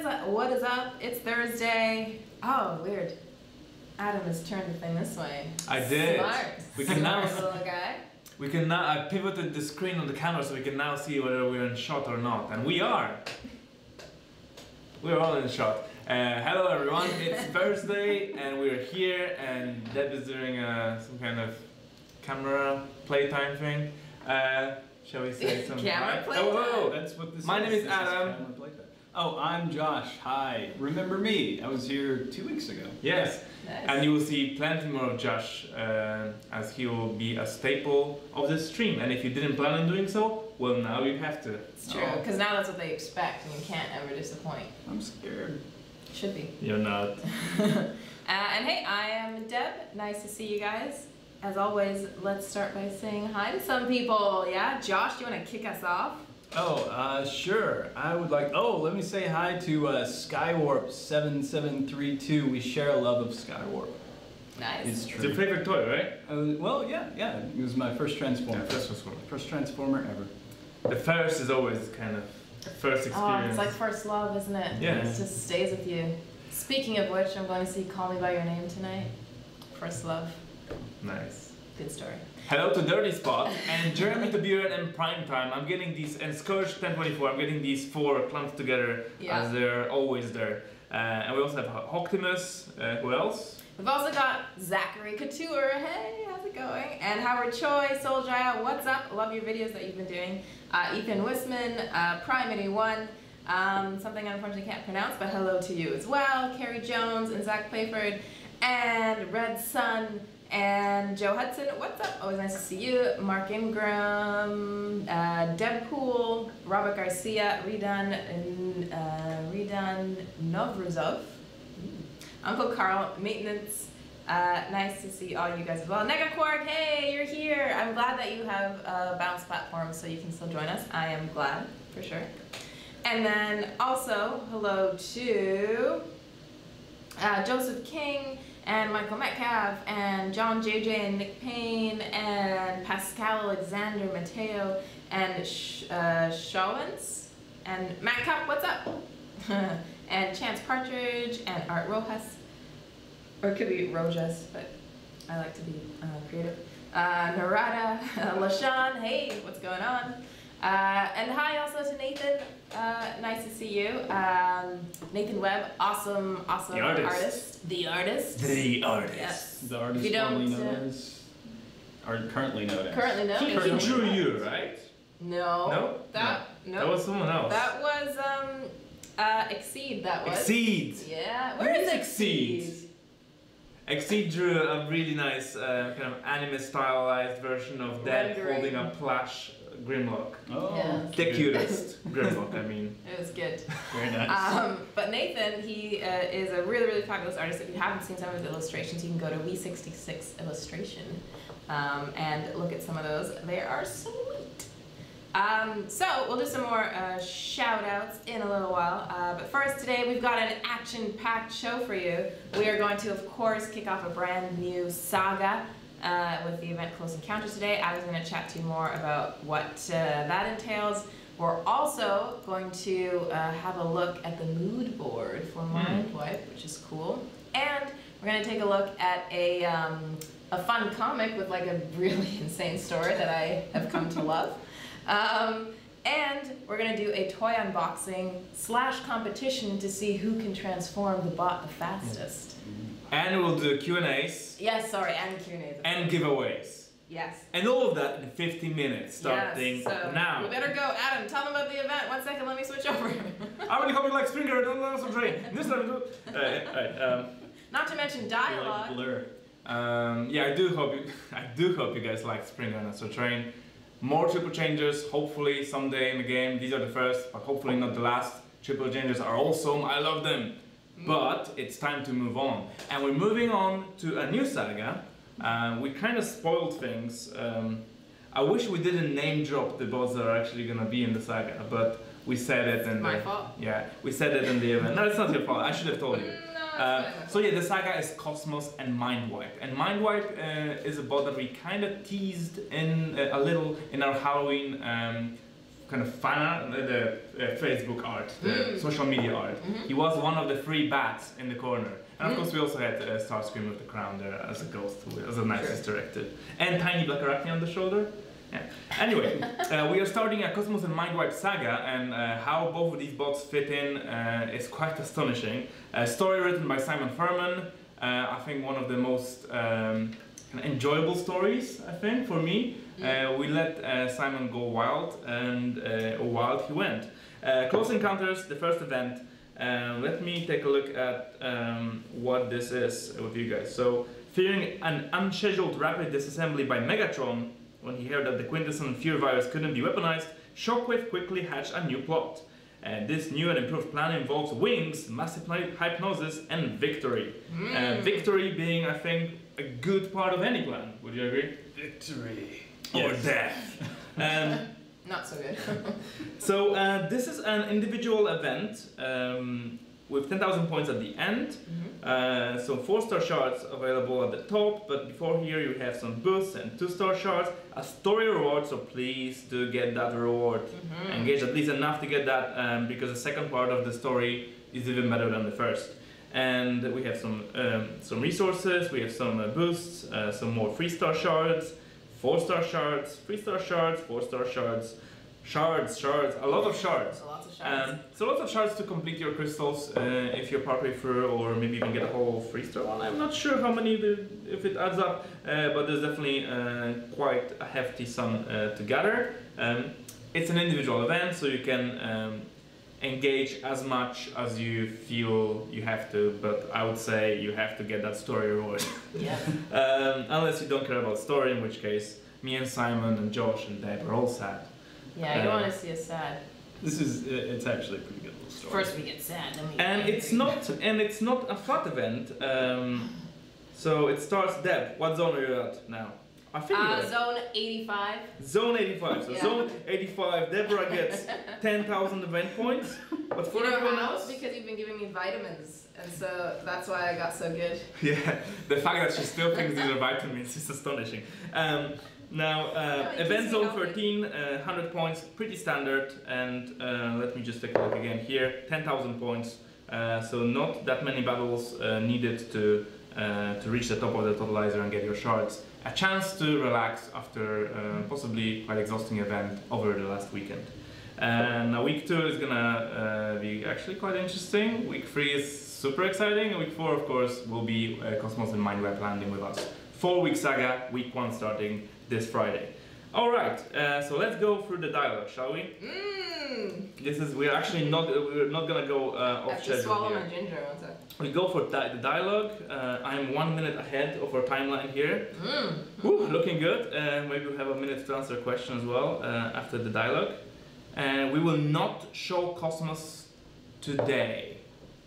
What is up? It's Thursday. Oh, weird. Adam has turned the thing this way. I did. Smart. We can now. Little guy. We can now. I pivoted the screen on the camera so we can now see whether we're in shot or not, and we are. We're all in shot. Hello everyone. It's Thursday, and we're here, and Deb is doing some kind of camera playtime thing. Shall we say some camera playtime? Oh, That's what this is. My name is This Adam. camera playtime. Oh, I'm Josh. Hi. Remember me? I was here 2 weeks ago. Yes. Nice. And you will see plenty more of Josh, as he will be a staple of the stream. And if you didn't plan on doing so, well, now you have to. It's true, because now that's what they expect, and you can't ever disappoint. I'm scared. Should be. You're not. And hey, I am Deb. Nice to see you guys. As always, let's start by saying hi to some people. Yeah, Josh, do you want to kick us off? Oh, sure. I would like. Oh, let me say hi to Skywarp7732. We share a love of Skywarp. Nice. It's It's true. your favorite toy, right? Well, yeah. It was my first Transformer. Yeah, first Transformer. First Transformer ever. The first is always kind of first experience. Oh, it's like first love, isn't it? Yeah. It just stays with you. Speaking of which, I'm going to see Call Me By Your Name tonight. First love. Nice. Good story. Hello to Dirty Spot and Jeremy to Buren and Primetime. I'm getting these, and Scourge 1024, I'm getting these four clumped together as they're always there. And we also have Optimus, who else? We've also got Zachary Couture. Hey, how's it going? And Howard Choi, Soul Jaya, what's up? Love your videos that you've been doing. Ethan Wisman, Prime81, something I unfortunately can't pronounce, but hello to you as well. Carrie Jones and Zach Playford and Red Sun and Joe Hudson. What's up? Always nice to see you. Mark Ingram, Deadpool, Robert Garcia, Redan Novruzov. Uncle Carl, Maintenance, nice to see all you guys as well. Negaquark, hey, you're here. I'm glad that you have a bounce platform so you can still join us. I am glad, for sure. And then also, hello to Joseph King and Michael Metcalf and John JJ and Nick Payne and Pascal Alexander Mateo and Shawens and Matt Cup, what's up? And Chance Partridge and Art Rojas. Or it could be Rojas, but I like to be creative. Narada, LaShawn, hey, what's going on? And hi also to Nathan, nice to see you. Nathan Webb, awesome The artist. The artist. The artist. Yes. The artist If you don't, formerly known as, or currently known as. Currently known He as. drew you, right? No. No? That That was someone else. That was Exceed. That was. Exceed. Yeah. Where is Exceed? Exceed drew a really nice kind of anime stylized version of Dad Rendering. holding a plush Grimlock. Oh. Yeah. The cutest Grimlock, I mean. It was good. Very nice. But Nathan, he is a really, really fabulous artist. If you haven't seen some of his illustrations, you can go to We66 Illustration and look at some of those. They are sweet. So we'll do some more shout outs in a little while. But first today we've got an action-packed show for you. We are going to, of course, kick off a brand new saga with the event Close Encounters today. I was going to chat to you more about what that entails. We're also going to have a look at the mood board for Mindwipe, which is cool. And we're going to take a look at a fun comic with like a really insane story that I have come to love. And we're going to do a toy unboxing / competition to see who can transform the bot the fastest. And we'll do Q&As. Yes, sorry, and Q&As. And giveaways. Yes. And all of that in 50 minutes starting Yes, so now. we better go. Adam, tell them about the event. 1 second, let me switch over. I really hope you like Springer, don't let us train. This time we do. Not to mention Like dialogue. Blur. Yeah, I do hope you guys like Springer and Astro Train. More triple changers, hopefully someday in the game. These are the first, but hopefully not the last. Triple changers are awesome, I love them. But it's time to move on. And we're moving on to a new saga. We kind of spoiled things. I wish we didn't name drop the bots that are actually gonna be in the saga, but we said it in My fault. Yeah, we said it in the event. No, it's not your fault, I should have told you. No, So yeah, the saga is Cosmos and Mindwipe. And Mindwipe is a bot that we kind of teased in a little in our Halloween kind of fan art, the Facebook art, the social media art. He was one of the 3 bats in the corner. And of course we also had Starscream with the crown there as a ghost, as a nice Easter egg too. And tiny black arachne on the shoulder. Yeah. Anyway, we are starting a Cosmos and Mindwipe saga, and how both of these bots fit in is quite astonishing. Story written by Simon Furman, I think one of the most enjoyable stories, I think, for me. We let Simon go wild, and wild he went. Close Encounters, the first event. Let me take a look at what this is with you guys. So, fearing an unscheduled rapid disassembly by Megatron, when he heard that the Quintessence Fear virus couldn't be weaponized, Shockwave quickly hatched a new plot. This new and improved plan involves wings, massive hypnosis, and victory. Victory being, I think, a good part of any plan. Would you agree? Victory. Or death. Not so good. So this is an individual event with 10,000 points at the end. So 4-star shards available at the top, but before here you have some boosts and 2-star shards, a story reward, so please do get that reward. Engage at least enough to get that, because the second part of the story is even better than the first. And we have some resources, we have some boosts, some more 3-star shards, 4-star shards, 3-star shards, 4-star shards, shards, a lot of shards. Lots of shards. So lots of shards to complete your crystals if you're partway through, or maybe even get a whole 3-star one. I'm not sure how many, if it adds up, but there's definitely quite a hefty sum to gather. It's an individual event, so you can engage as much as you feel you have to, but I would say you have to get that story reward. Yeah. Unless you don't care about story, in which case me and Simon and Josh and Deb are all sad. Yeah, you don't want to see us sad. It's actually a pretty good little story. First we get sad, then we And it's not a flat event. So it starts. Deb, what zone are you at now? I think zone 85. Zone 85. So Yeah. zone 85, Deborah gets 10,000 event points. But for You know everyone how? else, Because you've been giving me vitamins, and so that's why I got so good. yeah, the fact that she still thinks these are vitamins is astonishing. Now, it event keeps me zone healthy. 13, 100 points, pretty standard. And let me just take a look again here, 10,000 points. So not that many battles needed to reach the top of the totalizer and get your shards. A chance to relax after possibly quite exhausting event over the last weekend. And now week 2 is gonna be actually quite interesting. Week 3 is super exciting, and week 4, of course, will be Cosmos and Mindwipe landing with us. 4-week saga, week 1 starting this Friday. All right, so let's go through the dialogue, shall we? We're not gonna go off I have to schedule swallow here. my ginger. One sec. We go for the dialogue. I'm 1 minute ahead of our timeline here. Woo, looking good. Maybe we'll have a minute to answer a question as well after the dialogue. And we will not show Cosmos today.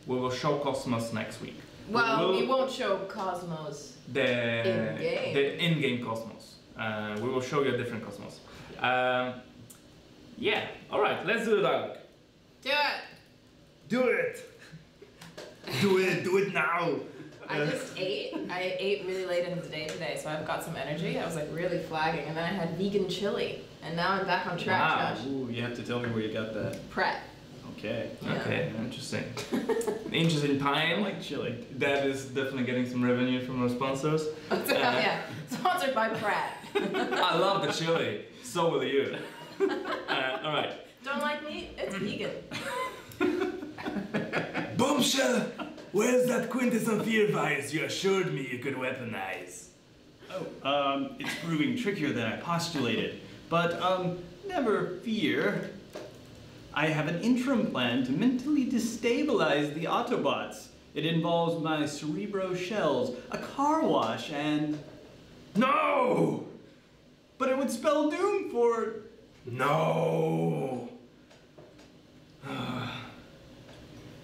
We will show Cosmos next week. Well, we won't show Cosmos. In-game. The in-game Cosmos. We will show you a different Cosmos. Yeah, alright, let's do the dialogue. Do it! Do it! Do it now! I just ate. I ate really late in the day today, so I've got some energy. I was like really flagging, and then I had vegan chili, and now I'm back on track, Wow. Josh. Ooh, you have to tell me where you got that. Pret. Okay. Yeah. Okay, interesting. Interesting I time. like chili. That is definitely getting some revenue from our sponsors. Yeah, sponsored by Pret. I love the chili. So will you. Alright. Don't like meat? It's vegan. Bombshell! Where's that Quintessence Fear virus you assured me you could weaponize? Oh, it's proving trickier than I postulated. But, never fear. I have an interim plan to mentally destabilize the Autobots. It involves my Cerebro shells, a car wash, and... No! But it would spell doom for... No!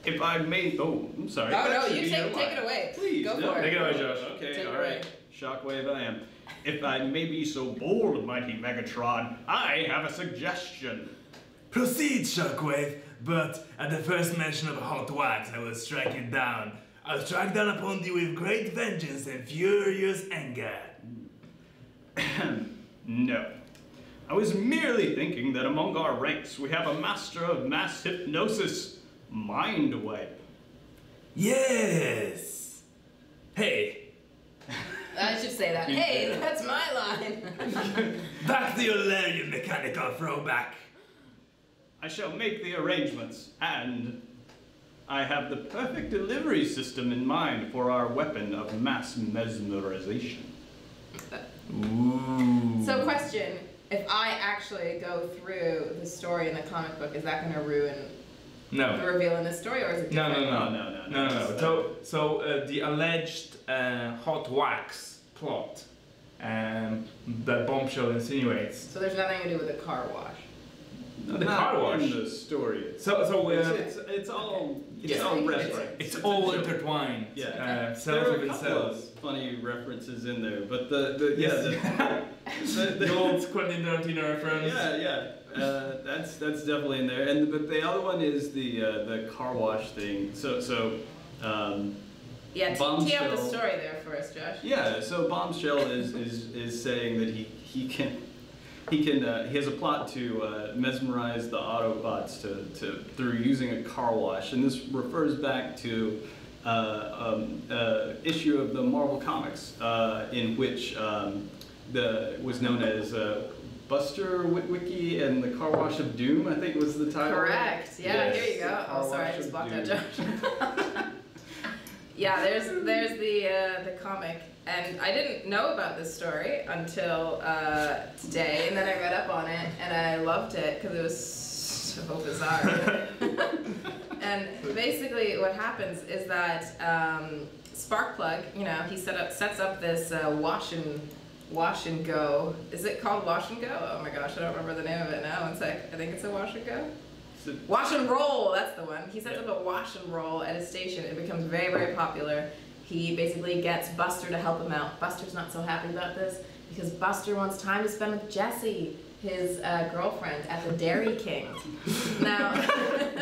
If I may... Oh, I'm sorry. Oh That no, should you be your take line. it away. Please, Go no, for take it. it away, Josh. Okay, Take it all away. right. Shockwave I am. If I may be so bold, mighty Megatron, I have a suggestion. Proceed, Shockwave, but at the first mention of hot wax, I will strike you down. I'll strike down upon you with great vengeance and furious anger. No. I was merely thinking that among our ranks we have a master of mass hypnosis, Mind Wipe. Yes! Hey, I should say that. Hey, that's my line. back to your lair, you mechanical throwback! I shall make the arrangements, and I have the perfect delivery system in mind for our weapon of mass mesmerization. Ooh. So, question: if I actually go through the story in the comic book, is that going to ruin No. the reveal in this story, or is it No, different? no. So the alleged hot wax plot that Bombshell insinuates. So there's nothing to do with the car wash. No, The not car wash. in the story. So It's all Yeah. reference. it's all intertwined. Yeah. Cells There are a within couple of cells. funny references in there, but the The old Quentin Tarantino reference. that's definitely in there. But the other one is the car wash thing. Yeah, tee up the Bombshell. story there for us, Josh. Yeah, so Bombshell is saying that he has a plot to mesmerize the Autobots through using a car wash, and this refers back to issue of the Marvel Comics in which was known as Buster Witwicky and the Car Wash of Doom, I think was the title. Correct. Yeah, Yes, here you go. the Car Oh, sorry, I Wash just of blocked out Doom. Josh. Yeah, there's the comic, and I didn't know about this story until today, and then I read up on it, and I loved it because it was so bizarre. And basically, what happens is that Sparkplug, he sets up this wash and go. Is it called wash and go? Oh my gosh, I don't remember the name of it now. One sec. I think it's a wash and go. Wash and roll, that's the one. He sets up a wash and roll at a station. It becomes very, very popular. He basically gets Buster to help him out. Buster's not so happy about this because Buster wants time to spend with Jessie, his girlfriend, at the Dairy King. Now,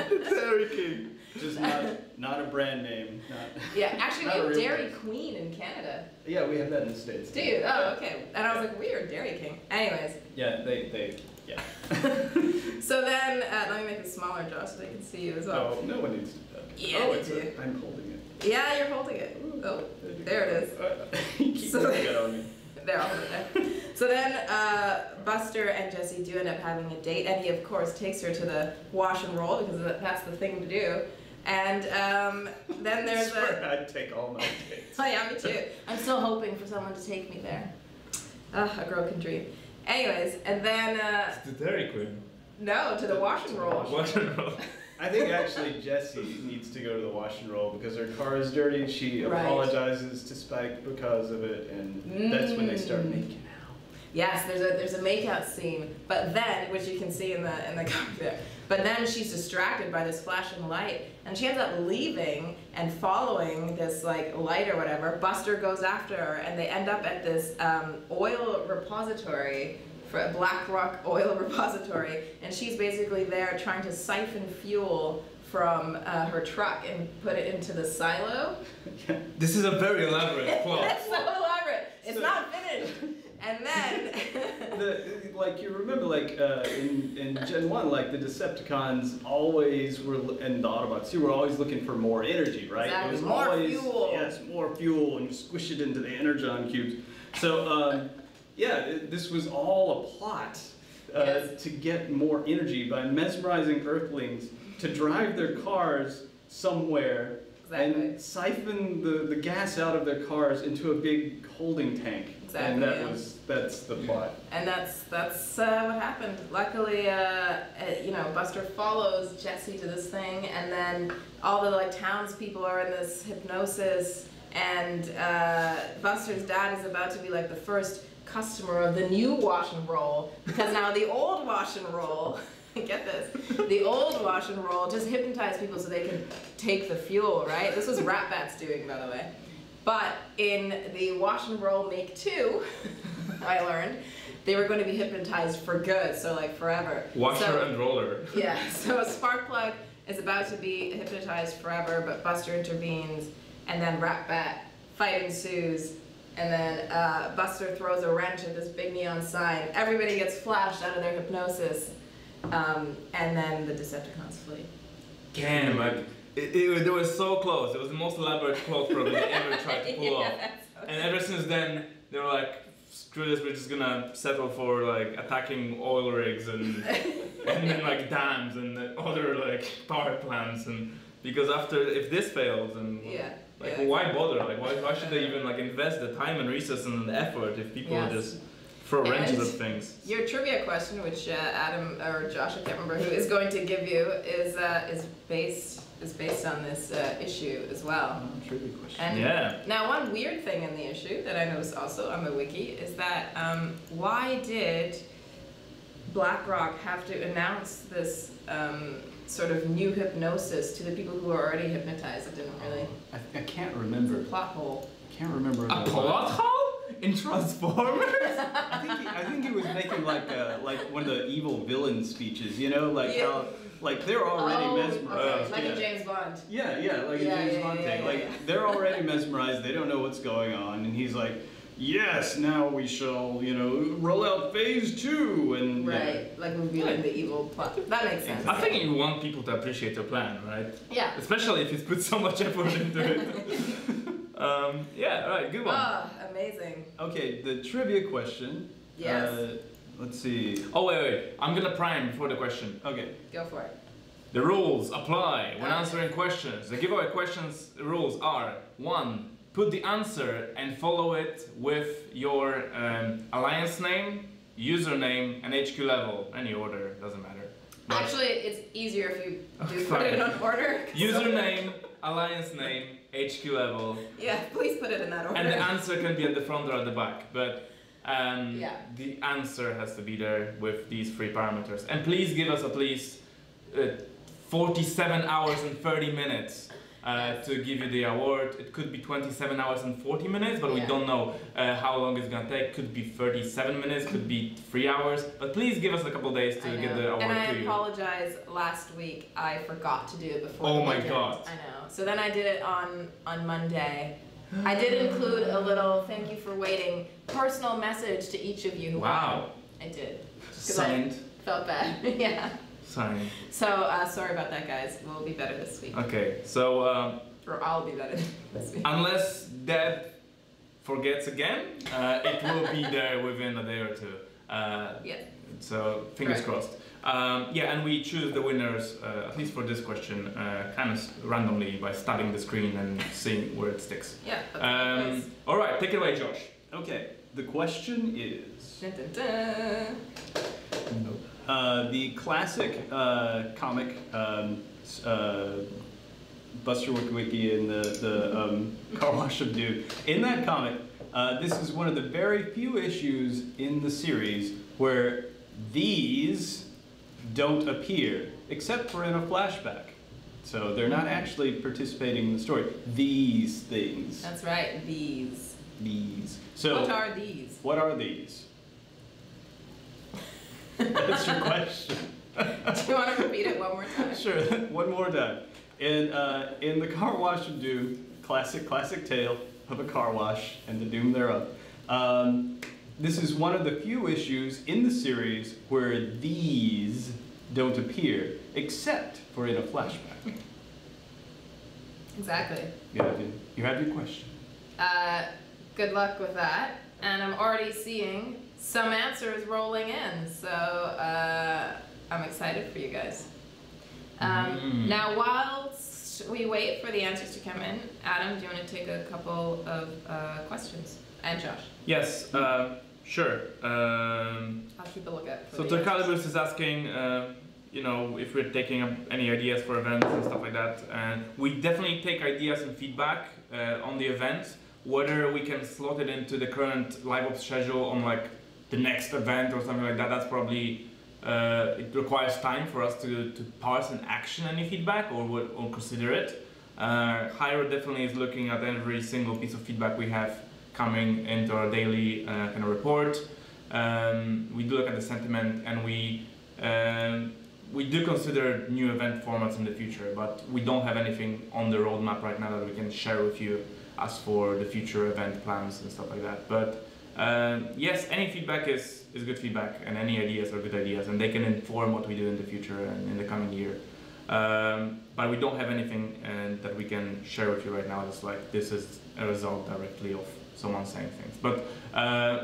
Dairy King. Just not a brand name. yeah, actually Not we a have real Dairy place. Queen in Canada. Yeah, we have that in the States. Do you? Oh, okay. And I was like, weird, Dairy King. Anyways. Yeah, yeah. So then, let me make it smaller, Josh, so they can see you as well. Oh, no one needs to do that. Yeah, oh, they it's do. I'm holding it. Yeah, you're holding it. Oh, there it is. You keep So- doing it on me. They're all there. So then Buster and Jessie do end up having a date, and he of course takes her to the wash and roll because that's the thing to do. And then there's I'd take all my dates. Oh yeah, me too. I'm still hoping for someone to take me there. A girl can dream. Anyways, and then It's the Dairy Queen. no, to the wash and roll. Wash and roll. I think actually Jessie needs to go to the wash and roll because her car is dirty. She Right. apologizes to Spike because of it, and that's when they start making out. Yes, there's a makeout scene, but then, which you can see in the comic there, but then she's distracted by this flashing light, and she ends up leaving and following this like light or whatever. Buster goes after her, and they end up at this oil repository, for a Black Rock oil repository, and she's basically there trying to siphon fuel from her truck and put it into the silo. This is a very elaborate plot. It's so elaborate. It's So- not finished. And then You remember, in Gen 1, the Decepticons always were, and the Autobots too, were always looking for more energy, right? Exactly. It was More always, fuel. Yes, more fuel, and you squish it into the Energon cubes. So, this was all a plot Yes. to get more energy by mesmerizing Earthlings to drive their cars somewhere Exactly. and siphon the gas out of their cars into a big holding tank. Exactly, And yeah. that's the plot. And that's what happened. Luckily, Buster follows Jessie to this thing, and then all the townspeople are in this hypnosis, and Buster's dad is about to be the first customer of the new wash and roll, because now the old wash and roll, get this, the old wash and roll just hypnotized people so they could take the fuel, right? This was Ratbat's doing, by the way. But in the wash and roll make 2, I learned, they were going to be hypnotized for good, so forever. Washer So- and roller. Yeah, so Sparkplug is about to be hypnotized forever, but Buster intervenes, and then Ratbat, fight ensues, And then Buster throws a wrench at this big neon sign. Everybody gets flashed out of their hypnosis. And then the Decepticons flee. Damn, like, they were so close. It was the most elaborate plot probably they ever tried to pull off. And ever since then, they were like, screw this, we're just gonna settle for like attacking oil rigs and then like dams and other like power plants, and because if this fails, and why bother? Like why should they even like invest the time and resources and the effort if people just throw wrenches at things? Your trivia question, which Adam or Josh, I can't remember who, is going to give you, is based on this issue as well. Trivia question. And now, one weird thing in the issue that I noticed also on the wiki is that why did BlackRock have to announce this sort of new hypnosis to the people who were already hypnotized? It didn't really. I can't remember. It's a plot hole. I can't remember. A plot hole in Transformers? I think he was making like one of the evil villain speeches. You know, like how. Like they're already mesmerized. Like in James Bond. Yeah, like a James Bond thing. Like they're already mesmerized. They don't know what's going on, and he's like, "Yes, now we shall, roll out phase 2." And like revealing the evil plot. That makes sense. I think you want people to appreciate your plan, right? Yeah. Especially if you put so much effort into it. Right, good one. Ah, amazing. Okay, the trivia question. Yes. Let's see. Oh wait, I'm gonna prime before the question. Okay. Go for it. The rules apply when answering questions. The giveaway questions rules are: 1. Put the answer and follow it with your alliance name, username, and HQ level. Any order, doesn't matter. But actually, it's easier if you do put it in order. Username, alliance name, HQ level. Yeah, please put it in that order. And the answer can be at the front or at the back, but the answer has to be there with these 3 parameters. And please give us at least 47 hours and 30 minutes to give you the award. It could be 27 hours and 40 minutes, but we don't know how long it's gonna take. Could be 37 minutes, could be 3 hours. But please give us a couple days to get the award to you. And I apologize, last week I forgot to do it before the weekend. Oh my god. I know. So then I did it on Monday. I did include a little thank you for waiting personal message to each of you who won. I did. Signed. I felt bad. Yeah. Signed. So sorry about that, guys. We'll be better this week. Okay, so or I'll be better this week. Unless Dad forgets again, it will be there within a day or 2. So fingers crossed. And we choose the winners, at least for this question, kind of randomly by studying the screen and seeing where it sticks. Yeah. That's all right, take it away, Josh. Okay, the question is. Dun, dun, dun. The classic comic Buster Wiki and the Car Wash of Doom. In that comic, this is one of the very few issues in the series where these don't appear, except for in a flashback. So they're not actually participating in the story. These things. That's right, these. These. So what are these? What are these? That's your question. Do you want to repeat it one more time? Sure, one more time. In the Car Wash of Doom, classic tale of a car wash and the doom thereof. This is one of the few issues in the series where these don't appear, except for in a flashback. Exactly. You have your question. Good luck with that. And I'm already seeing some answers rolling in, so I'm excited for you guys. Now, whilst we wait for the answers to come in, Adam, do you want to take a couple of questions? And Josh. Yes, sure. I'll keep a lookout. So Tercalibus is asking, if we're taking up any ideas for events and stuff like that. And we definitely take ideas and feedback on the event, whether we can slot it into the current live ops schedule on like the next event or something like that. That's probably it requires time for us to parse and action any feedback or consider it. Hyro definitely is looking at every single piece of feedback we have coming into our daily kind of report. We do look at the sentiment, and we do consider new event formats in the future, but we don't have anything on the roadmap right now that we can share with you ask for the future event plans and stuff like that. But yes, any feedback is good feedback, and any ideas are good ideas, and they can inform what we do in the future and in the coming year. But we don't have anything that we can share with you right now. It's like this is a result directly of someone saying things. But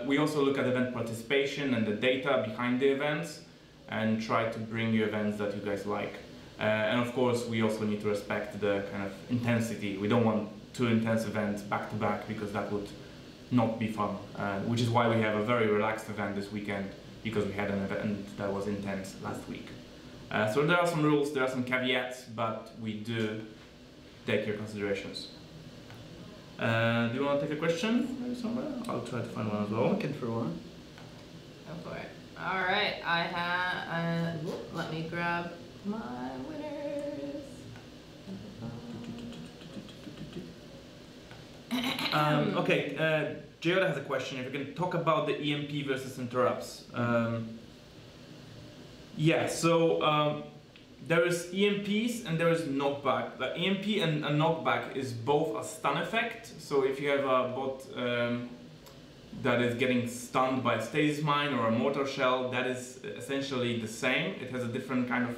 we also look at event participation and the data behind the events, and try to bring you events that you guys like. And of course, we also need to respect the kind of intensity. We don't want 2 intense events back to back, because that would not be fun. Which is why we have a very relaxed event this weekend, because we had an event that was intense last week. So there are some rules, there are some caveats, but we do take your considerations. Do you want to take a question maybe somewhere? I'll try to find one as well. Looking for one. Go for it. All right, I have. Let me grab my winners. Okay, Geoda has a question. If you can talk about the EMP versus interrupts. Yeah, so there is EMPs and there is knockback. The EMP and a knockback is both a stun effect. So if you have a bot that is getting stunned by a stasis mine or a mortar shell, that is essentially the same. It has a different kind of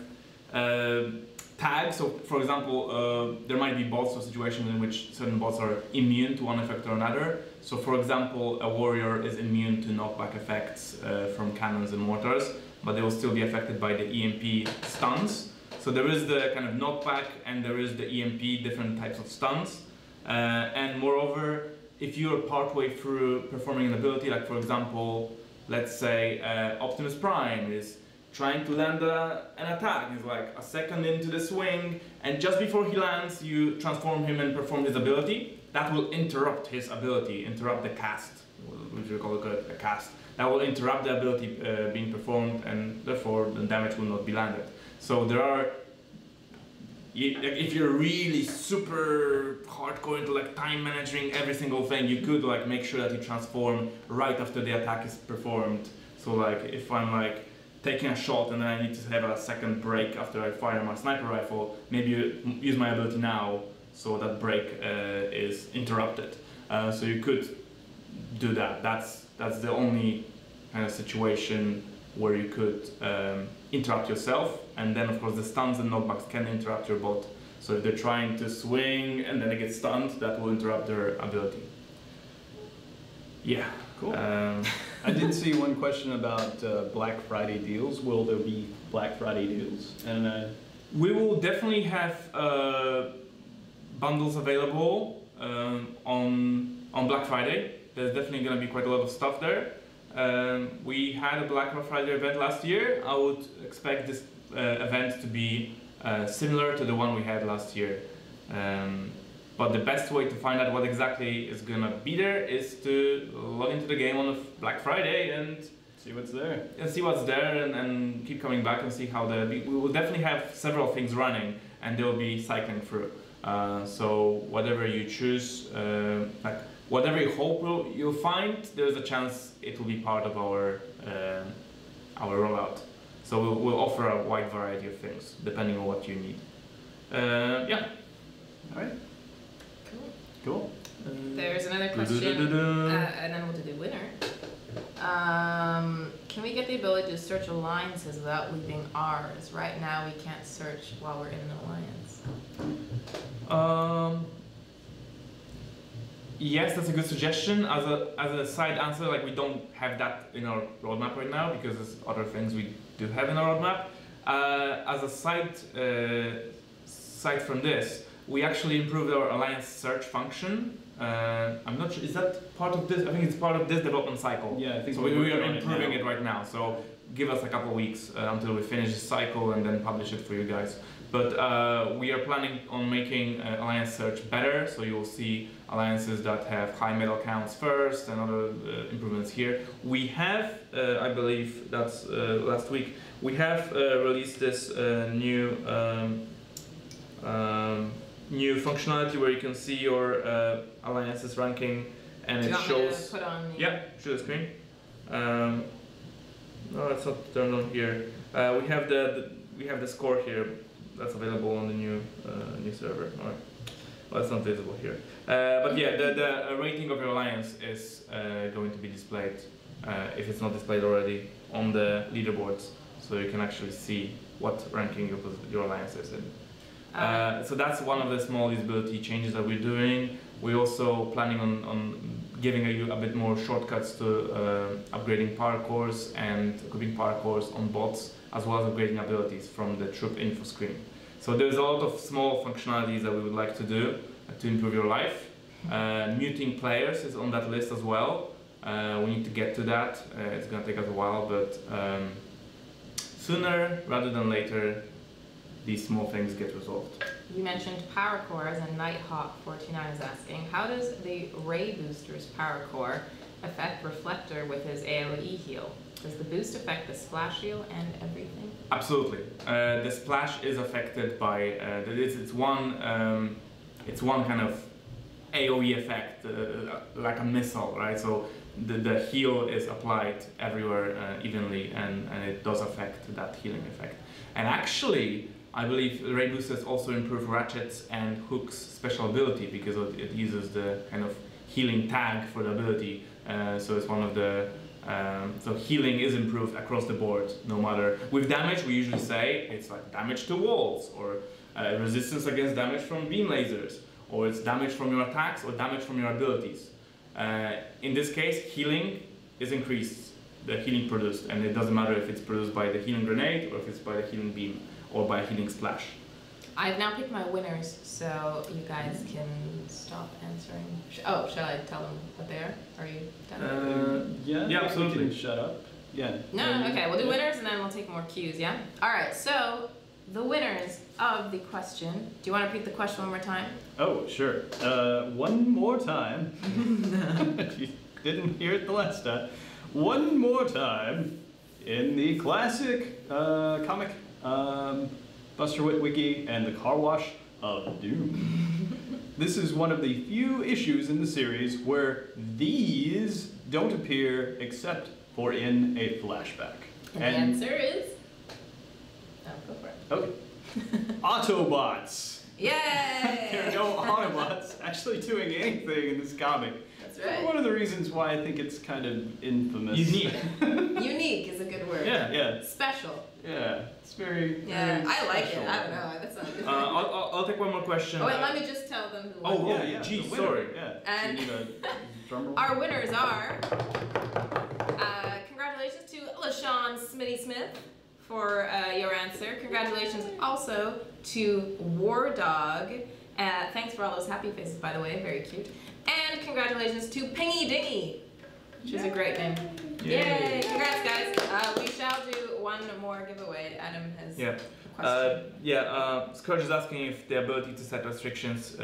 tag. So for example, there might be bots or situations in which certain bots are immune to one effect or another. So for example, a warrior is immune to knockback effects from cannons and mortars, but they will still be affected by the EMP stuns. So there is the kind of knockback and there is the EMP, different types of stuns. And moreover, if you're partway through performing an ability, like for example, let's say Optimus Prime is trying to land an attack, he's like a second into the swing, and just before he lands, you transform him and perform his ability. That will interrupt his ability, interrupt the cast, which we call it a cast. That will interrupt the ability being performed, and therefore the damage will not be landed. So there are, if you're really super hardcore into like time managing every single thing, you could like make sure that you transform right after the attack is performed. So like if I'm like taking a shot and then I need to have a second break after I fire my sniper rifle, maybe you use my ability now so that break is interrupted. So you could do that. That's the only kind of situation where you could interrupt yourself, and then of course the stuns and knockbacks can interrupt your bot. So if they're trying to swing and then they get stunned, that will interrupt their ability. Yeah. Cool. I did see one question about Black Friday deals. Will there be Black Friday deals? And we will definitely have bundles available on Black Friday. There's definitely going to be quite a lot of stuff there. We had a Black Friday event last year. I would expect this event to be similar to the one we had last year. But the best way to find out what exactly is gonna be there is to log into the game on Black Friday and see what's there. And keep coming back and see how we will definitely have several things running, and they'll be cycling through. So whatever you choose, like whatever you hope you'll find, there's a chance it will be part of our rollout. So we'll offer a wide variety of things depending on what you need. Yeah. All right. Cool. There's another question, and then we'll do the winner. Can we get the ability to search alliances without leaving ours? Right now we can't search while we're in an alliance. Yes, that's a good suggestion. As a side answer, like we don't have that in our roadmap right now because there's other things we do have in our roadmap. As a side from this, we actually improved our alliance search function. I'm not sure, is that part of this? I think it's part of this development cycle. Yeah, I think so. We are improving it right now. So give us a couple of weeks until we finish this cycle and then publish it for you guys. But we are planning on making alliance search better. So you'll see alliances that have high medal counts first and other improvements here. We have, I believe that's last week, we have released this new new functionality where you can see your alliances ranking, and it shows. Put on show the screen. No, it's not turned on here. We have the score here that's available on the new server. All right. Well, it's not visible here. But yeah, the rating of your alliance is going to be displayed, if it's not displayed already, on the leaderboards, so you can actually see what ranking your alliance is in. So that's one of the small usability changes that we're doing. We're also planning on giving you a bit more shortcuts to upgrading power cores and equipping power cores on bots, as well as upgrading abilities from the troop info screen. So there's a lot of small functionalities that we would like to do to improve your life. Muting players is on that list as well. We need to get to that. It's going to take us a while, but sooner rather than later, these small things get resolved. You mentioned power cores, and Nighthawk49 is asking, how does the Ray Booster's power core affect Reflector with his AoE heal? Does the boost affect the splash heal and everything? Absolutely. The splash is affected by it's one kind of AoE effect, like a missile, right? So the heal is applied everywhere evenly, and it does affect that healing effect. And actually, I believe Ray Boosters also improve Ratchet's and Hook's special ability, because it uses the kind of healing tag for the ability. So it's one of the so healing is improved across the board, no matter. With damage, we usually say it's like damage to walls, or resistance against damage from beam lasers, or it's damage from your attacks or damage from your abilities. In this case, healing is increased, the healing produced, and it doesn't matter if it's produced by the healing grenade or if it's by the healing beam or by a healing splash. I've now picked my winners, so you guys can stop answering. Oh, shall I tell them what they are? Are you done? Yeah, absolutely. We can shut up. Yeah. No, okay, we'll do winners and then we'll take more cues, yeah? Alright, so the winners of the question. Do you want to repeat the question one more time? Oh, sure. One more time. You didn't hear it the last time. One more time in the classic comic Buster Witwicky and the Car Wash of Doom. This is one of the few issues in the series where these don't appear except for in a flashback. And the answer is... Oh, go for it. Okay. Autobots. Yay! There are no Autobots actually doing anything in this comic. That's right. One of the reasons why I think it's kind of infamous. Unique. Unique is a good word. Yeah. Special. Yeah, it's very. Yeah, very I like special. it. I don't know. That's not good. I'll take one more question. Oh, wait, let me just tell them who Oh, won. Yeah, geez, the winner. sorry. Yeah. And Do you need a drum roll? our winners are... congratulations to LaShawn Smitty-Smith for your answer. Congratulations also to War Dog. Thanks for all those happy faces, by the way. Very cute. And congratulations to Pingy Dingy, which is a great name. Yay! Congrats, guys. We shall do one more giveaway. Adam has a question. Scourge is asking if the ability to set restrictions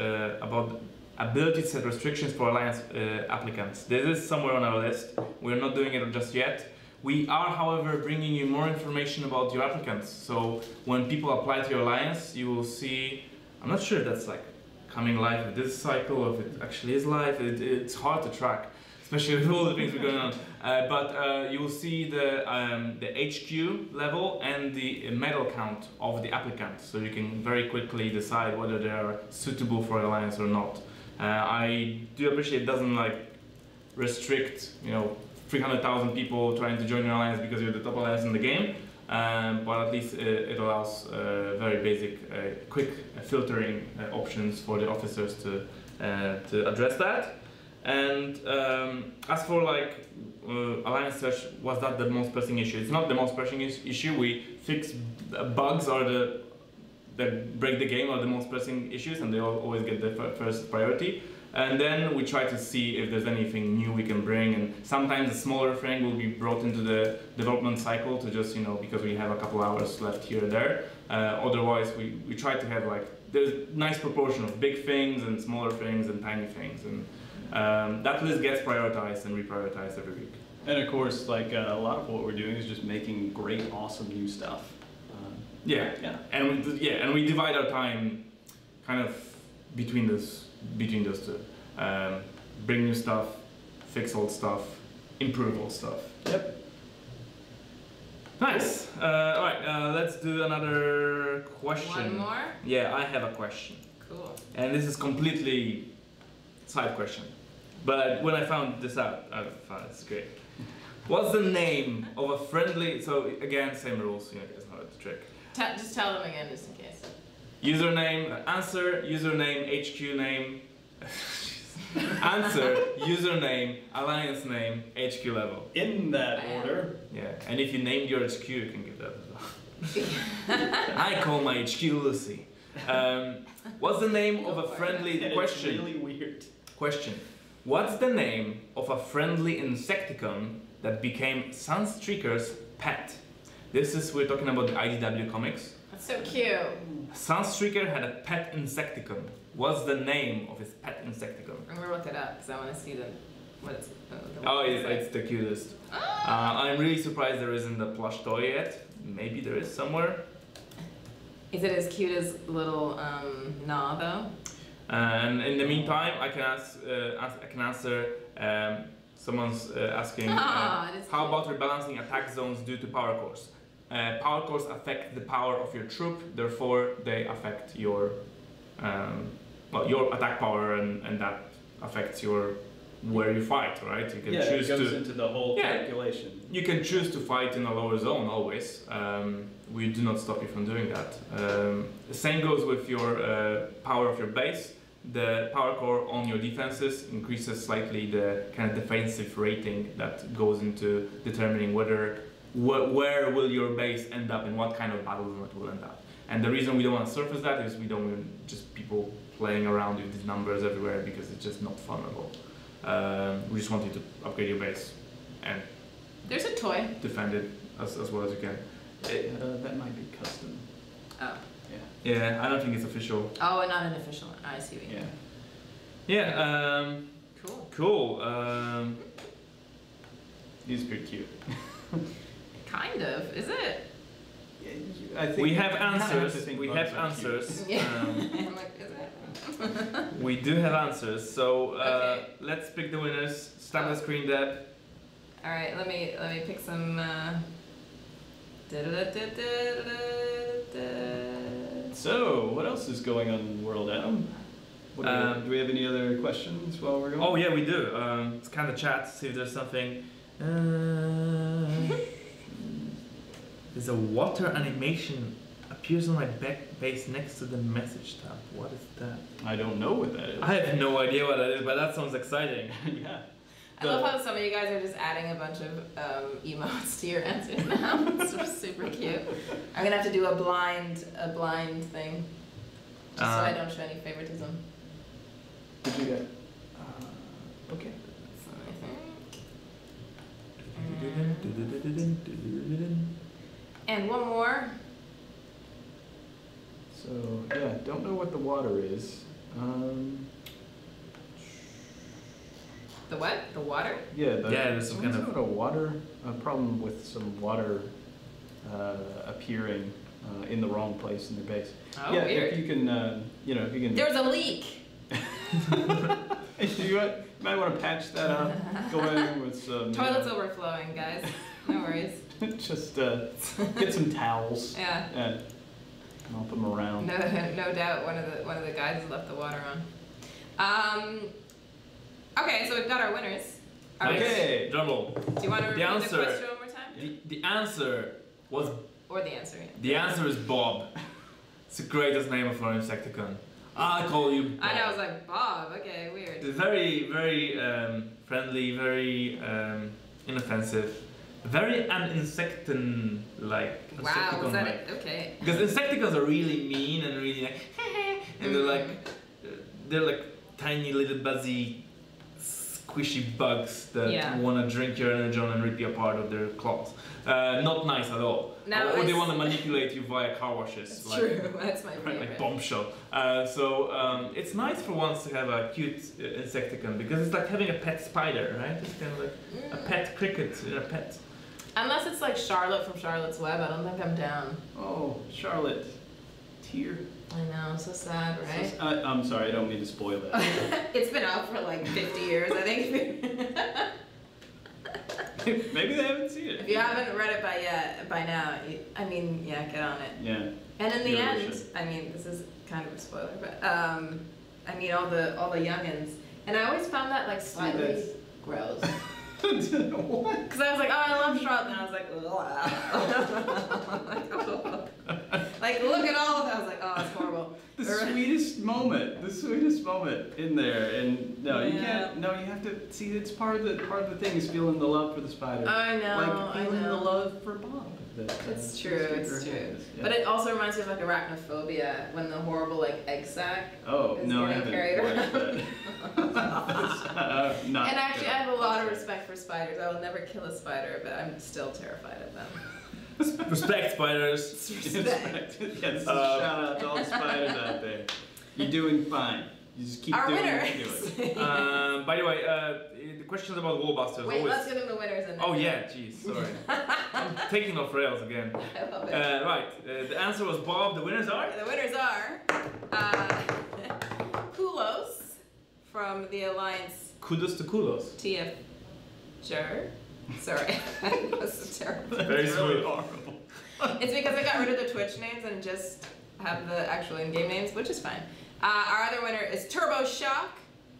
for Alliance applicants. This is somewhere on our list. We're not doing it just yet. We are, however, bringing you more information about your applicants. So when people apply to your Alliance, you will see. I'm not sure if that's like coming live with this cycle, or if it actually is live. It's hard to track, especially with all the things we're going on. But you will see the HQ level and the medal count of the applicant, so you can very quickly decide whether they are suitable for Alliance or not. I do appreciate it doesn't like restrict 300,000 people trying to join your Alliance because you're the top Alliance in the game. But at least it allows very basic, quick filtering options for the officers to address that. And as for Alliance search, was that the most pressing issue? It's not the most pressing issue. We fix bugs or that break the game are the most pressing issues, and they always get the first priority. And then we try to see if there's anything new we can bring, and sometimes a smaller thing will be brought into the development cycle to just, because we have a couple hours left here or there. Otherwise, we try to have there's a nice proportion of big things and smaller things and tiny things, and that list gets prioritized and reprioritized every week. And of course, a lot of what we're doing is just making great, awesome new stuff. And we divide our time kind of between those two. Bring new stuff, fix old stuff, improve old stuff. Yep. Nice. Alright, let's do another question. One more? Yeah, I have a question. Cool. and this is completely side question. But when I found this out, I found it's great. What's the name of a friendly? So again, same rules. You guys know the trick. Just tell them again, just in case. Username, answer, username, HQ name. Answer, username, alliance name, HQ level. In that order. Yeah, and if you named your HQ, you can give that as well. I call my HQ Lucy. What's the name of a friendly question? It's really weird. Question. What's the name of a friendly Insecticon that became Sunstreaker's pet? We're talking about the IDW comics. That's so cute. Sunstreaker had a pet Insecticon. What's the name of his pet Insecticon? I'm gonna look it up because I want to see what it's. It's the cutest. I'm really surprised there isn't a plush toy yet. Maybe there is somewhere. Is it as cute as little Nah though? And in the meantime, I can answer. Someone's asking how about rebalancing attack zones due to power cores? Power cores affect the power of your troop, therefore they affect your your attack power, and that affects your where you fight, right? You can choose it goes into the whole calculation. You can choose to fight in a lower zone always. We do not stop you from doing that. The same goes with your power of your base. The power core on your defenses increases slightly the kind of defensive rating that goes into determining where will your base end up and what kind of battle zone it will end up. And the reason we don't want to surface that is we don't want just people playing around with these numbers everywhere because it's just not fun at all. We just want you to upgrade your base and there's a toy. Defend it as well as you can. That might be custom. Oh. Yeah, I don't think it's official. Oh, not an official one. I see what you mean. Yeah. Cool. He's pretty cute. Kind of, is it? I think we have answers. We have bugs are answers. Yeah. I'm like, is it? We do have answers. So Okay. let's pick the winners. Start the screen, Deb. All right, let me pick some. So, what else is going on in the world, Adam? Do we have any other questions while we're going? Oh yeah, we do. Let's kind of chat, see if there's something. There's a water animation appears on my back base next to the message tab. What is that? I don't know what that is. I have no idea what that is, but that sounds exciting. Yeah. I love how some of you guys are just adding a bunch of emotes to your answers now. It's just super cute. I'm gonna have to do a blind thing, just so I don't show any favoritism. Did you get? Okay. So I think. And one more. So yeah, don't know what the water is. The what? The water? Yeah. There's some kind of a water problem with some water appearing in the wrong place in the base. Oh, yeah, weird. if you can, if you can. There's a leak. You might want to patch that up. Go in with some. Toilet's overflowing, guys. No worries. Just get some towels. Yeah. And mop them around. No doubt one of the guys left the water on. Okay, so we've got our winners. Okay. Drum roll. Do you want to repeat the question one more time? The answer was. Or the answer. Yeah. The answer is Bob. It's the greatest name for an Insecticon. I call you Bob. I know, I was like, Bob, okay, weird. It's very, very friendly, very inoffensive, very un-Insecton-like. Wow, was that it? Okay. Because Insecticons are really mean and really like, and they're like tiny little buzzy, squishy bugs that want to drink your energy and rip you apart with their claws. Not nice at all. No, or they want to manipulate you via car washes. That's true. That's my favorite. Like Bombshell. So it's nice for once to have a cute Insecticon because it's like having a pet spider, right? It's kind of like a pet cricket in a pet. Unless it's like Charlotte from Charlotte's Web, I don't think I'm down. Oh, Charlotte. Tear. I know, so sad, right? I'm sorry, I don't mean to spoil that. It's been out for like 50 years, I think. Maybe they haven't seen it. If you haven't read it by now, get on it. Yeah. And in the You end, really should. I mean, this is kind of a spoiler, but I mean all the youngins, and I always found that like slightly gross. What? Because I was like, oh, I love Charlotte, and I was like, like, look at all of that. I was like, oh, it's horrible. The sweetest moment in there, and no, you can't. No, you have to see. It's part of the thing is feeling the love for the spider. I know, like feeling the love for Bob. It's true, it's true. Yeah. But it also reminds me of like arachnophobia when the horrible like egg sac Oh is no, I getting haven't carried watched around. that. Not And actually, good. I have a lot of respect for spiders. I will never kill a spider, but I'm still terrified of them. Respect spiders. Respect. Yeah, this is a shout out to all the spiders out there. You're doing fine. You just keep Our doing winners. what you're doing. By the way, the questions about Wallbusters. Wait, always... let's give them the winners and then. Oh yeah, jeez, sorry. I'm taking off rails again. I love it. Right, the answer was Bob. The winners are? The winners are Kulos from the Alliance Kudos to Kulos. TF. Sure. Sorry, that's terrible. Very It's really smooth. horrible. It's because I got rid of the Twitch names and just have the actual in-game names, which is fine. Our other winner is Turbo Shock,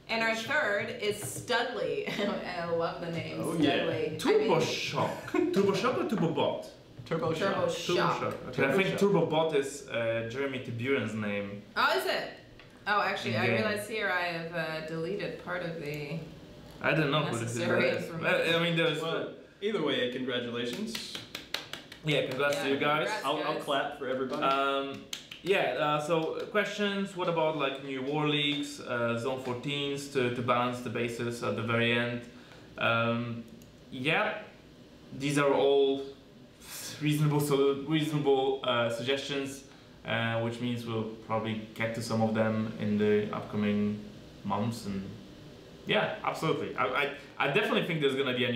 and our third is Studley. And I love the name Oh, yeah. Studley. Turbo Shock. Turbo Shock or Turbo Bot? Turbo Turbo Shock. Turbo Shock. Shock. Okay, Turbo I think Shock. Turbo Bot is Jeremy Tiburon's name. Oh, is it? Oh, actually, I In-game. realize here I have deleted part of the. I don't know who this Necessary is. information. I mean, there's. Well, either way, congratulations. Yeah, congrats to you guys. congrats. I'll Guys. clap for everybody. So questions, what about like new war leagues, zone 14s to balance the bases at the very end? These are all reasonable suggestions, which means we'll probably get to some of them in the upcoming months. And yeah, absolutely. I definitely think there's gonna be a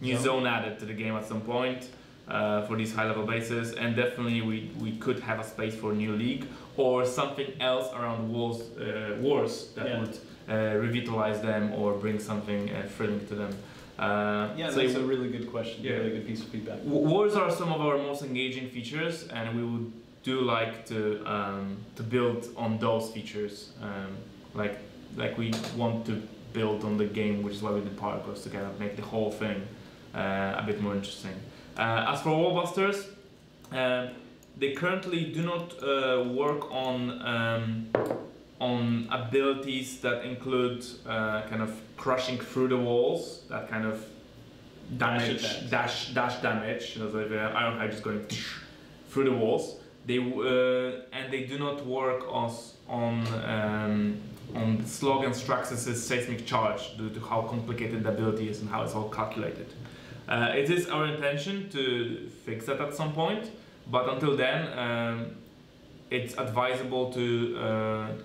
new zone added to the game at some point. For these high-level bases, and definitely we could have a space for a new league or something else around wars that would revitalize them or bring something thrilling to them. That's a really good question. Yeah. Really good piece of feedback. Wars are some of our most engaging features, and we would like to build on those features. Like we want to build on the game, which is why we did parkour, to kind of make the whole thing a bit more interesting. As for Wallbusters, they currently do not work on abilities that include kind of crushing through the walls, that kind of damage, dash damage. So if Ironhide just going through the walls. They and they do not work on Slog and Straxus' seismic charge due to how complicated the ability is and how it's all calculated. It is our intention to fix that at some point, but until then, it's advisable to